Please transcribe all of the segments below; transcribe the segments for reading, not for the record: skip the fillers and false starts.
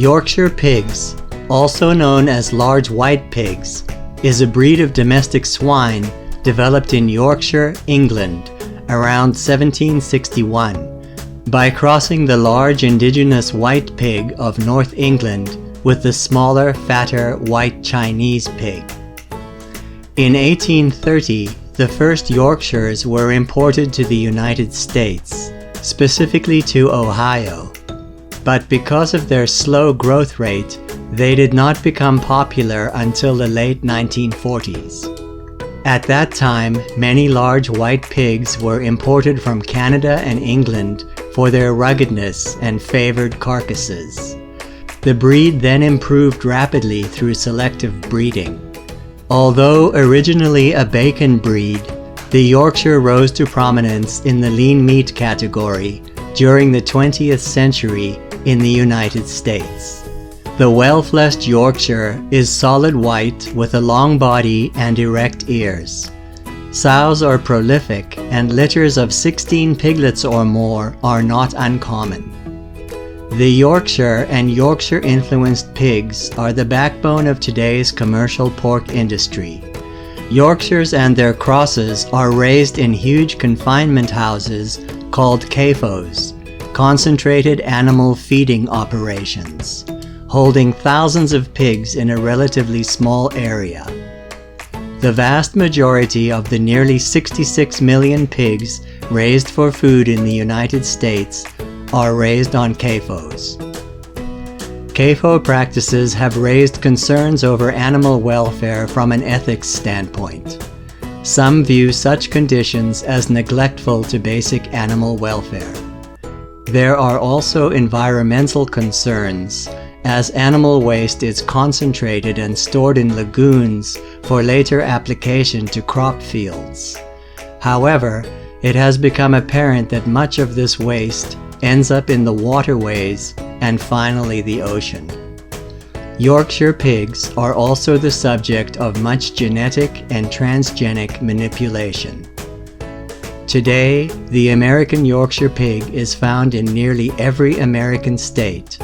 Yorkshire pigs, also known as large white pigs, is a breed of domestic swine developed in Yorkshire, England, around 1761, by crossing the large indigenous white pig of North England with the smaller, fatter white Chinese pig. In 1830, the first Yorkshires were imported to the United States, specifically to Ohio. But because of their slow growth rate, they did not become popular until the late 1940s. At that time, many large white pigs were imported from Canada and England for their ruggedness and favored carcasses. The breed then improved rapidly through selective breeding. Although originally a bacon breed, the Yorkshire rose to prominence in the lean meat category during the 20th century in the United States. The well-fleshed Yorkshire is solid white with a long body and erect ears. Sows are prolific, and litters of 16 piglets or more are not uncommon. The Yorkshire and Yorkshire-influenced pigs are the backbone of today's commercial pork industry. Yorkshires and their crosses are raised in huge confinement houses called CAFOs, concentrated animal feeding operations, holding thousands of pigs in a relatively small area. The vast majority of the nearly 66 million pigs raised for food in the United States are raised on CAFOs. CAFO practices have raised concerns over animal welfare from an ethics standpoint. Some view such conditions as neglectful to basic animal welfare. There are also environmental concerns, as animal waste is concentrated and stored in lagoons for later application to crop fields. However, it has become apparent that much of this waste ends up in the waterways and finally the ocean. Yorkshire pigs are also the subject of much genetic and transgenic manipulation. Today, the American Yorkshire pig is found in nearly every American state,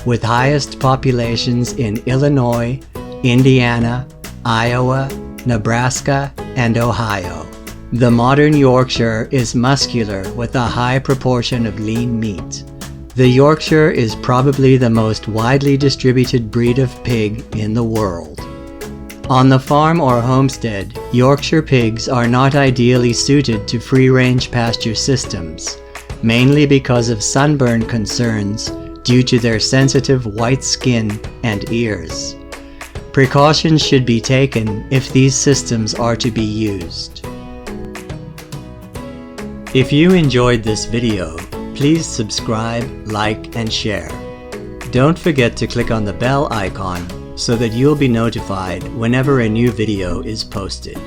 with highest populations in Illinois, Indiana, Iowa, Nebraska, and Ohio. The modern Yorkshire is muscular with a high proportion of lean meat. The Yorkshire is probably the most widely distributed breed of pig in the world. On the farm or homestead, Yorkshire pigs are not ideally suited to free-range pasture systems, mainly because of sunburn concerns due to their sensitive white skin and ears. Precautions should be taken if these systems are to be used. If you enjoyed this video, please subscribe, like, and share. Don't forget to click on the bell icon so that you'll be notified whenever a new video is posted.